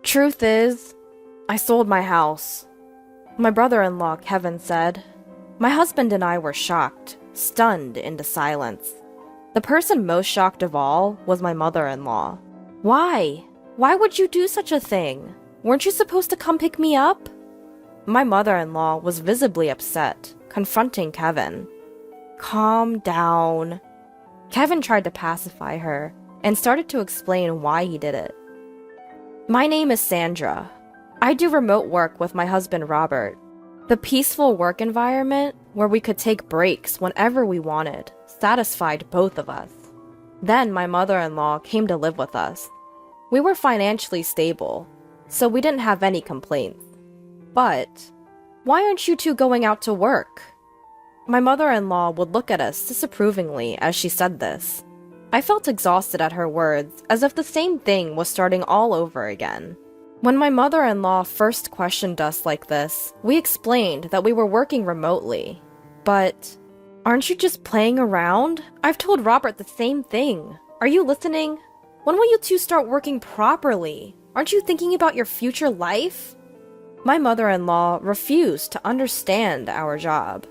Truth is, I sold my house. My brother-in-law, Kevin, said. My husband and I were shocked, stunned into silence. The person most shocked of all was my mother-in-law. Why? Why would you do such a thing? Weren't you supposed to come pick me up? My mother-in-law was visibly upset, confronting Kevin. Calm down. Kevin tried to pacify her and started to explain why he did it. My name is Sandra. I do remote work with my husband Robert. The peaceful work environment where we could take breaks whenever we wanted satisfied both of us. Then my mother-in-law came to live with us. We were financially stable, so we didn't have any complaints. But why aren't you two going out to work? My mother-in-law would look at us disapprovingly as she said this. I felt exhausted at her words, as if the same thing was starting all over again. When my mother-in-law first questioned us like this, we explained that we were working remotely. But, aren't you just playing around? I've told Robert the same thing. Are you listening? When will you two start working properly? Aren't you thinking about your future life? My mother-in-law refused to understand our job.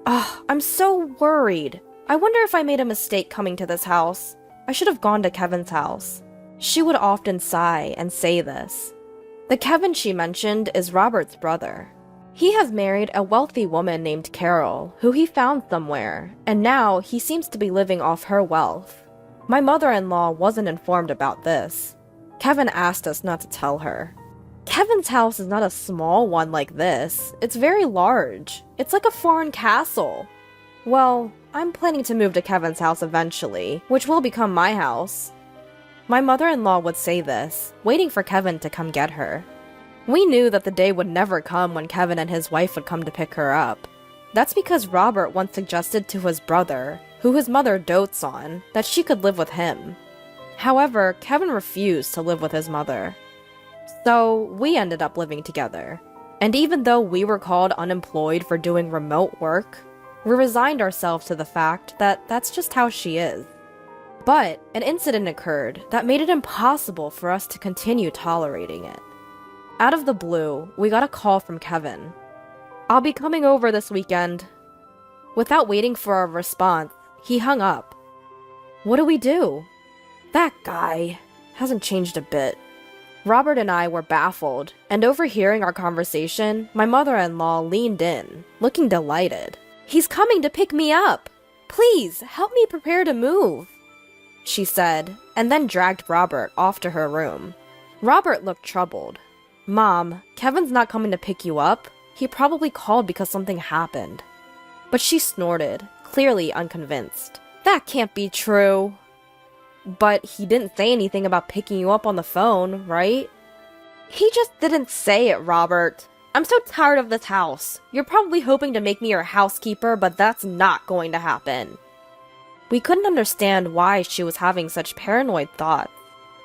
I'm so worried. I wonder if I made a mistake coming to this house. I should have gone to Kevin's house. She would often sigh and say this. The Kevin she mentioned is Robert's brother. He has married a wealthy woman named Carol, who he found somewhere, and now he seems to be living off her wealth. My mother-in-law wasn't informed about this. Kevin asked us not to tell her. Kevin's house is not a small one like this. It's very large. It's like a foreign castle. Well, I'm planning to move to Kevin's house eventually, which will become my house. My mother-in-law would say this, waiting for Kevin to come get her. We knew that the day would never come when Kevin and his wife would come to pick her up. That's because Robert once suggested to his brother, who his mother dotes on, that she could live with him. However, Kevin refused to live with his mother. So, we ended up living together. And even though we were called unemployed for doing remote work, we resigned ourselves to the fact that that's just how she is. But an incident occurred that made it impossible for us to continue tolerating it. Out of the blue, we got a call from Kevin. I'll be coming over this weekend. Without waiting for a response, he hung up. What do we do? That guy hasn't changed a bit. Robert and I were baffled, and overhearing our conversation, my mother-in-law leaned in, looking delighted. He's coming to pick me up! Please, help me prepare to move! She said, and then dragged Robert off to her room. Robert looked troubled. Mom, Kevin's not coming to pick you up. He probably called because something happened. But she snorted, clearly unconvinced. That can't be true. But he didn't say anything about picking you up on the phone, right? He just didn't say it, Robert. I'm so tired of this house. You're probably hoping to make me your housekeeper, but that's not going to happen. We couldn't understand why she was having such paranoid thoughts.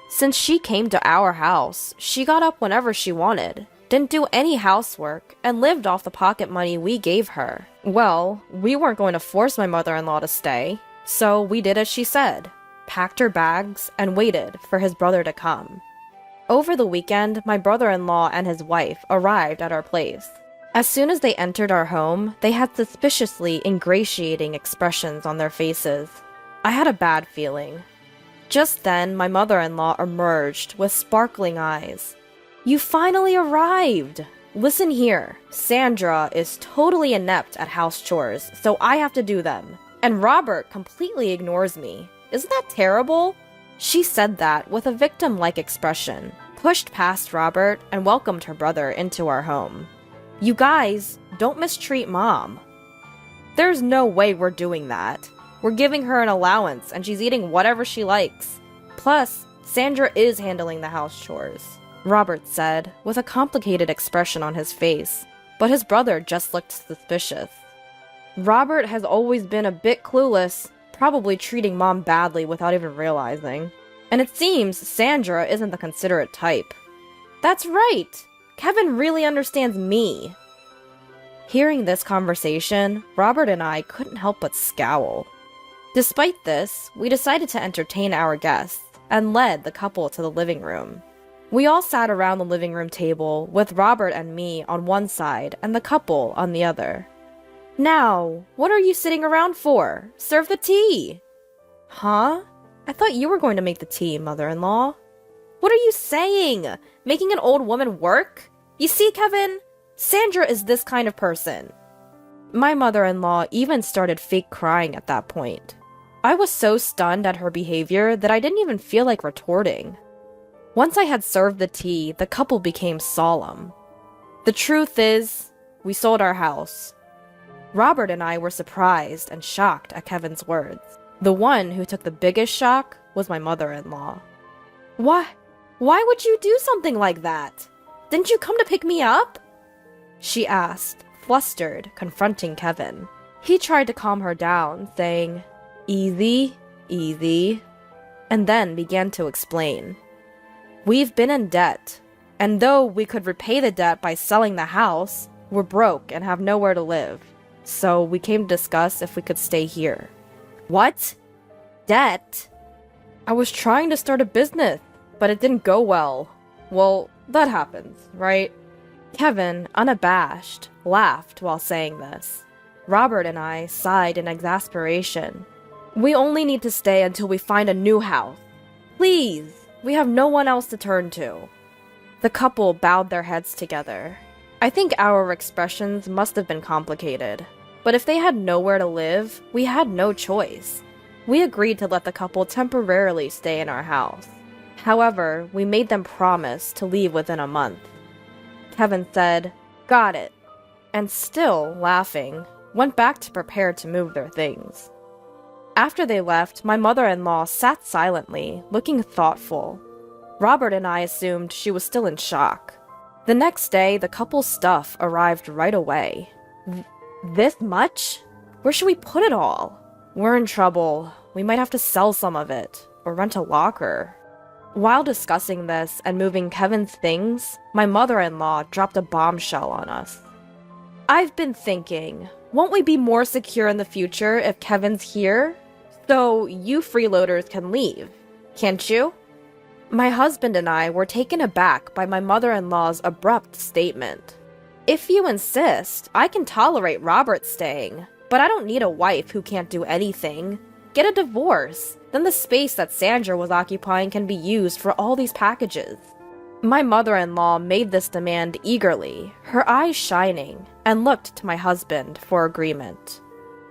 Since she came to our house, she got up whenever she wanted, didn't do any housework, and lived off the pocket money we gave her. Well, we weren't going to force my mother-in-law to stay, so we did as she said, packed her bags, and waited for his brother to come. Over the weekend, my brother-in-law and his wife arrived at our place. As soon as they entered our home, they had suspiciously ingratiating expressions on their faces. I had a bad feeling. Just then, my mother-in-law emerged with sparkling eyes. You finally arrived! Listen here, Sandra is totally inept at house chores, so I have to do them. And Robert completely ignores me. Isn't that terrible? She said that with a victim-like expression, pushed past Robert, and welcomed her brother into our home. You guys, don't mistreat Mom. There's no way we're doing that. We're giving her an allowance, and she's eating whatever she likes. Plus, Sandra is handling the house chores, Robert said, with a complicated expression on his face, but his brother just looked suspicious. Robert has always been a bit clueless, probably treating Mom badly without even realizing. And it seems Sandra isn't the considerate type. That's right! Kevin really understands me. Hearing this conversation, Robert and I couldn't help but scowl. Despite this, we decided to entertain our guests, and led the couple to the living room. We all sat around the living room table, with Robert and me on one side and the couple on the other. "Now, what are you sitting around for? Serve the tea!" "Huh? I thought you were going to make the tea, mother-in-law." "What are you saying? Making an old woman work? You see, Kevin? Sandra is this kind of person." My mother-in-law even started fake crying at that point. I was so stunned at her behavior that I didn't even feel like retorting. Once I had served the tea, the couple became solemn. The truth is, we sold our house. Robert and I were surprised and shocked at Kevin's words. The one who took the biggest shock was my mother-in-law. Why would you do something like that? Didn't you come to pick me up?" she asked, flustered, confronting Kevin. He tried to calm her down, saying, "Easy, easy," and then began to explain. "We've been in debt, and though we could repay the debt by selling the house, we're broke and have nowhere to live. So we came to discuss if we could stay here." "What? Debt?" "I was trying to start a business, but it didn't go well. Well, that happens, right?" Kevin, unabashed, laughed while saying this. Robert and I sighed in exasperation. "We only need to stay until we find a new house. Please, we have no one else to turn to." The couple bowed their heads together. I think our expressions must have been complicated, but if they had nowhere to live, we had no choice. We agreed to let the couple temporarily stay in our house. However, we made them promise to leave within a month. Kevin said, "Got it," and still laughing, went back to prepare to move their things. After they left, my mother-in-law sat silently, looking thoughtful. Robert and I assumed she was still in shock. The next day, the couple's stuff arrived right away. This much? Where should we put it all? We're in trouble. We might have to sell some of it, or rent a locker. While discussing this and moving Kevin's things, my mother-in-law dropped a bombshell on us. "I've been thinking, won't we be more secure in the future if Kevin's here? So you freeloaders can leave, can't you?" My husband and I were taken aback by my mother-in-law's abrupt statement. "If you insist, I can tolerate Robert staying, but I don't need a wife who can't do anything. Get a divorce, then the space that Sandra was occupying can be used for all these packages." My mother-in-law made this demand eagerly, her eyes shining, and looked to my husband for agreement.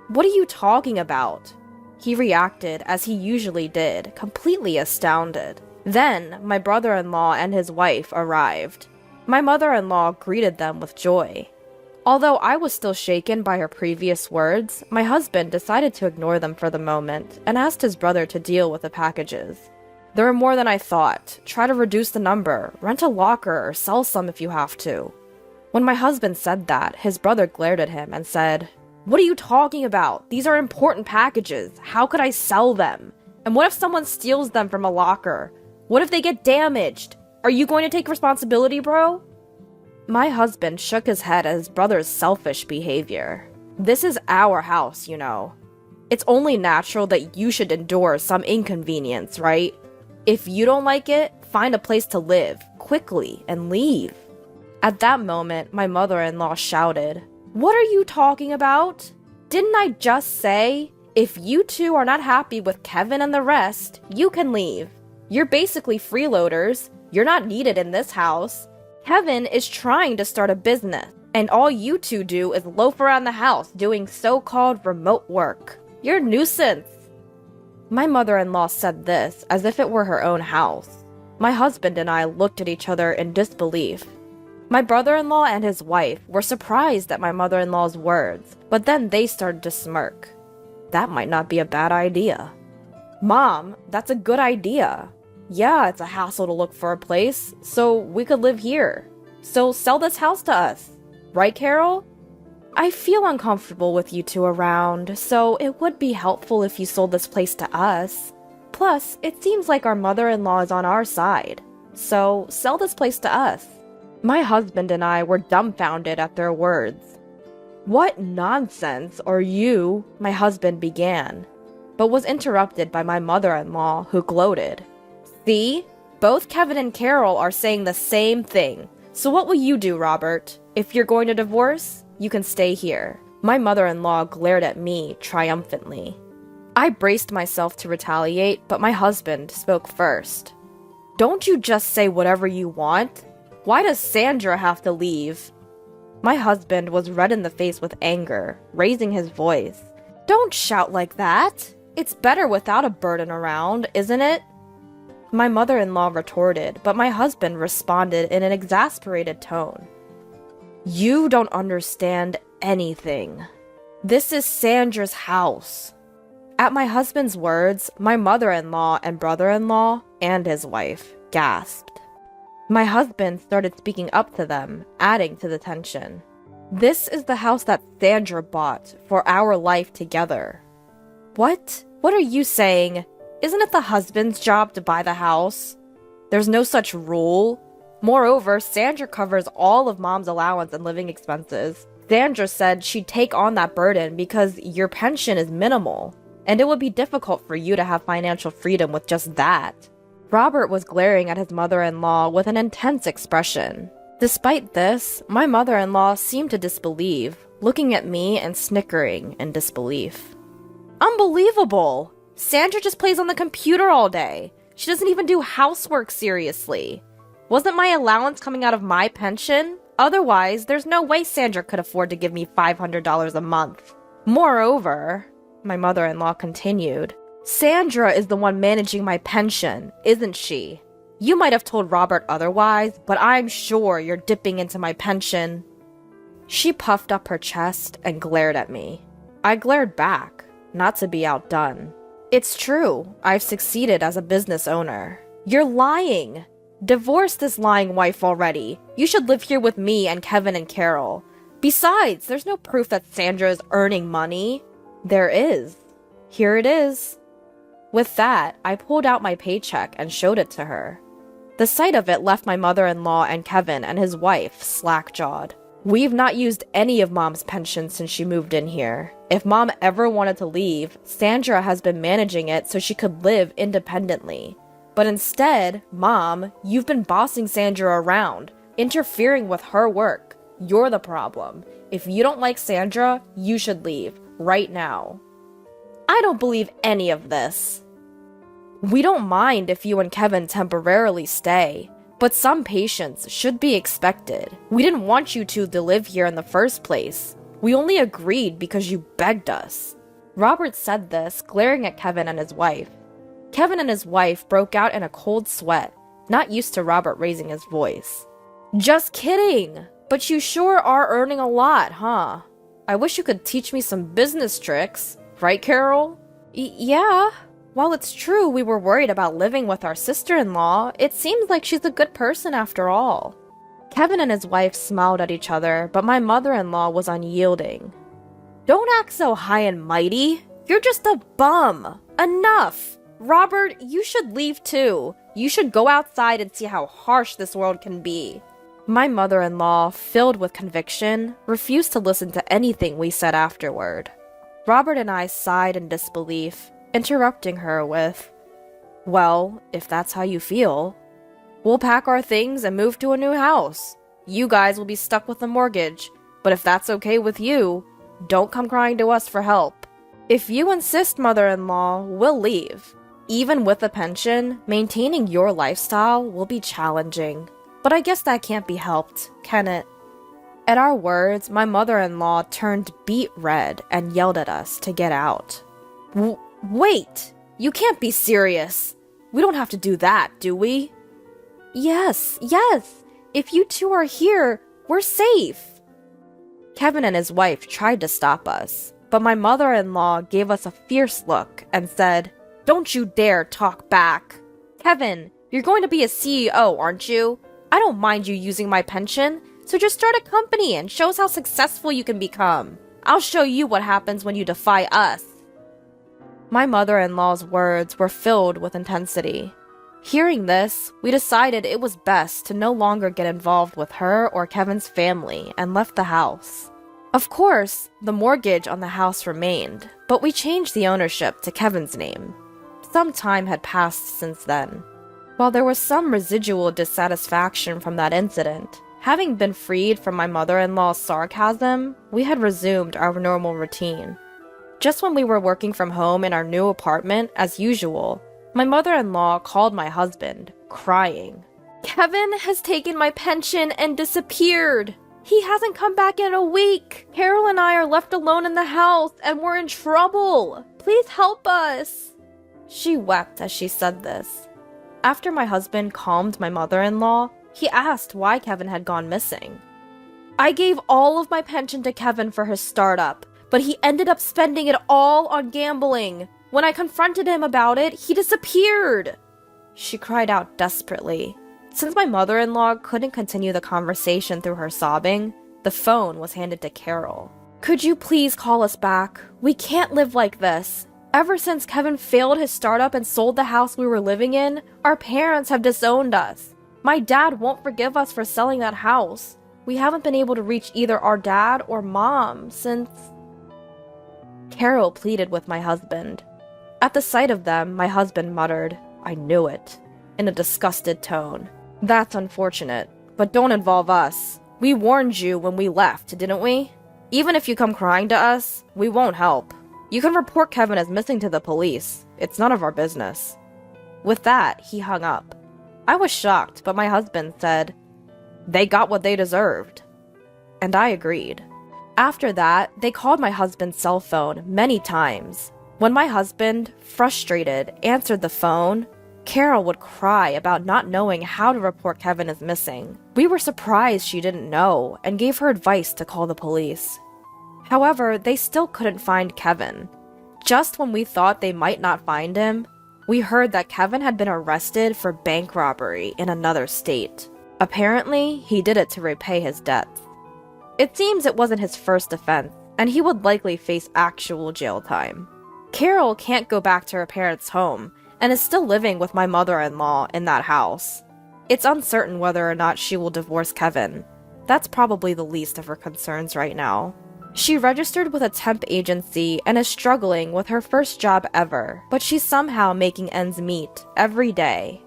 "What are you talking about?" He reacted as he usually did, completely astounded. Then, my brother-in-law and his wife arrived. My mother-in-law greeted them with joy. Although I was still shaken by her previous words, my husband decided to ignore them for the moment and asked his brother to deal with the packages. "There are more than I thought. Try to reduce the number, rent a locker, or sell some if you have to." When my husband said that, his brother glared at him and said, "What are you talking about? These are important packages. How could I sell them? And what if someone steals them from a locker? What if they get damaged? Are you going to take responsibility, bro?" My husband shook his head at his brother's selfish behavior. "This is our house, you know. It's only natural that you should endure some inconvenience, right? If you don't like it, find a place to live, quickly, and leave." At that moment, my mother-in-law shouted, "What are you talking about? Didn't I just say, if you two are not happy with Kevin and the rest, you can leave? You're basically freeloaders. You're not needed in this house. Kevin is trying to start a business, and all you two do is loaf around the house doing so-called remote work. You're a nuisance." My mother-in-law said this as if it were her own house. My husband and I looked at each other in disbelief. My brother-in-law and his wife were surprised at my mother-in-law's words, but then they started to smirk. That might not be a bad idea. "Mom, that's a good idea. Yeah, it's a hassle to look for a place, so we could live here. So sell this house to us. Right, Carol? I feel uncomfortable with you two around, so it would be helpful if you sold this place to us. Plus, it seems like our mother-in-law is on our side. So sell this place to us." My husband and I were dumbfounded at their words. "What nonsense are you?" my husband began, but was interrupted by my mother-in-law, who gloated. "See? Both Kevin and Carol are saying the same thing. So what will you do, Robert? If you're going to divorce, you can stay here. My mother-in-law glared at me triumphantly. I braced myself to retaliate, but my husband spoke first. Don't you just say whatever you want? Why does Sandra have to leave? My husband was red in the face with anger, raising his voice. Don't shout like that. It's better without a burden around, isn't it? My mother-in-law retorted, but my husband responded in an exasperated tone. You don't understand anything. This is Sandra's house. At my husband's words, my mother-in-law and brother-in-law and his wife gasped. My husband started speaking up to them, adding to the tension. This is the house that Sandra bought for our life together. What? What are you saying? Isn't it the husband's job to buy the house? There's no such rule. Moreover, Sandra covers all of Mom's allowance and living expenses. Sandra said she'd take on that burden because your pension is minimal, and it would be difficult for you to have financial freedom with just that. Robert was glaring at his mother-in-law with an intense expression. Despite this, my mother-in-law seemed to disbelieve, looking at me and snickering in disbelief. Unbelievable! Sandra just plays on the computer all day. She doesn't even do housework seriously. Wasn't my allowance coming out of my pension? Otherwise, there's no way Sandra could afford to give me $500 a month. Moreover, my mother-in-law continued, Sandra is the one managing my pension, isn't she? You might have told Robert otherwise, but I'm sure you're dipping into my pension. She puffed up her chest and glared at me. I glared back, not to be outdone. It's true, I've succeeded as a business owner. You're lying! Divorce this lying wife already. You should live here with me and Kevin and Carol. Besides, there's no proof that Sandra is earning money. There is. Here it is. With that, I pulled out my paycheck and showed it to her. The sight of it left my mother-in-law and Kevin and his wife slack-jawed. We've not used any of Mom's pension since she moved in here. If Mom ever wanted to leave, Sandra has been managing it so she could live independently. But instead, Mom, you've been bossing Sandra around, interfering with her work. You're the problem. If you don't like Sandra, you should leave, right now. I don't believe any of this. We don't mind if you and Kevin temporarily stay, but some patience should be expected. We didn't want you two to live here in the first place. We only agreed because you begged us. Robert said this, glaring at Kevin and his wife. Kevin and his wife broke out in a cold sweat, not used to Robert raising his voice. Just kidding! But you sure are earning a lot, huh? I wish you could teach me some business tricks. Right, Carol? Yeah. While it's true we were worried about living with our sister-in-law, it seems like she's a good person after all. Kevin and his wife smiled at each other, but my mother-in-law was unyielding. Don't act so high and mighty. You're just a bum. Enough. Robert, you should leave too. You should go outside and see how harsh this world can be. My mother-in-law, filled with conviction, refused to listen to anything we said afterward. Robert and I sighed in disbelief, interrupting her with, well, if that's how you feel, we'll pack our things and move to a new house. You guys will be stuck with the mortgage, but if that's okay with you, don't come crying to us for help. If you insist, mother-in-law, we'll leave. Even with a pension, maintaining your lifestyle will be challenging. But I guess that can't be helped, can it? At our words, my mother-in-law turned beet red and yelled at us to get out. Wait! You can't be serious! We don't have to do that, do we? Yes! If you two are here, we're safe! Kevin and his wife tried to stop us, but my mother-in-law gave us a fierce look and said, Don't you dare talk back! Kevin, you're going to be a CEO, aren't you? I don't mind you using my pension, so just start a company and show us how successful you can become. I'll show you what happens when you defy us. My mother-in-law's words were filled with intensity. Hearing this, we decided it was best to no longer get involved with her or Kevin's family and left the house. Of course, the mortgage on the house remained, but we changed the ownership to Kevin's name. Some time had passed since then. While there was some residual dissatisfaction from that incident, having been freed from my mother-in-law's sarcasm, we had resumed our normal routine. Just when we were working from home in our new apartment, as usual, my mother-in-law called my husband, crying. "Kevin has taken my pension and disappeared! He hasn't come back in a week! Carol and I are left alone in the house and we're in trouble! Please help us!" She wept as she said this. After my husband calmed my mother-in-law, he asked why Kevin had gone missing. "I gave all of my pension to Kevin for his startup, but he ended up spending it all on gambling. When I confronted him about it, he disappeared!" She cried out desperately. Since my mother-in-law couldn't continue the conversation through her sobbing, the phone was handed to Carol. "Could you please call us back? We can't live like this. Ever since Kevin failed his startup and sold the house we were living in, our parents have disowned us. My dad won't forgive us for selling that house. We haven't been able to reach either our dad or mom since..." Carol pleaded with my husband. At the sight of them, my husband muttered, "I knew it," in a disgusted tone. "That's unfortunate, but don't involve us. We warned you when we left, didn't we? Even if you come crying to us, we won't help. You can report Kevin as missing to the police. It's none of our business." With that, he hung up. I was shocked, but my husband said, "They got what they deserved." And I agreed. After that, they called my husband's cell phone many times. When my husband, frustrated, answered the phone, Carol would cry about not knowing how to report Kevin as missing. We were surprised she didn't know and gave her advice to call the police. However, they still couldn't find Kevin. Just when we thought they might not find him, we heard that Kevin had been arrested for bank robbery in another state. Apparently, he did it to repay his debts. It seems it wasn't his first offense, and he would likely face actual jail time. Carol can't go back to her parents' home, and is still living with my mother-in-law in that house. It's uncertain whether or not she will divorce Kevin. That's probably the least of her concerns right now. She registered with a temp agency and is struggling with her first job ever, but she's somehow making ends meet every day.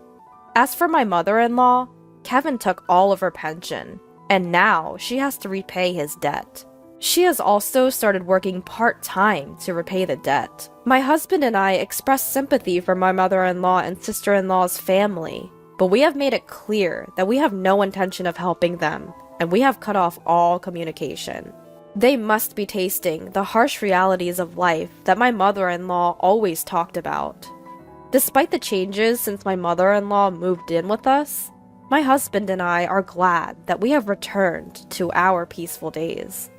As for my mother-in-law, Kevin took all of her pension, and now she has to repay his debt. She has also started working part-time to repay the debt. My husband and I expressed sympathy for my mother-in-law and sister-in-law's family, but we have made it clear that we have no intention of helping them, and we have cut off all communication. They must be tasting the harsh realities of life that my mother-in-law always talked about. Despite the changes since my mother-in-law moved in with us, my husband and I are glad that we have returned to our peaceful days.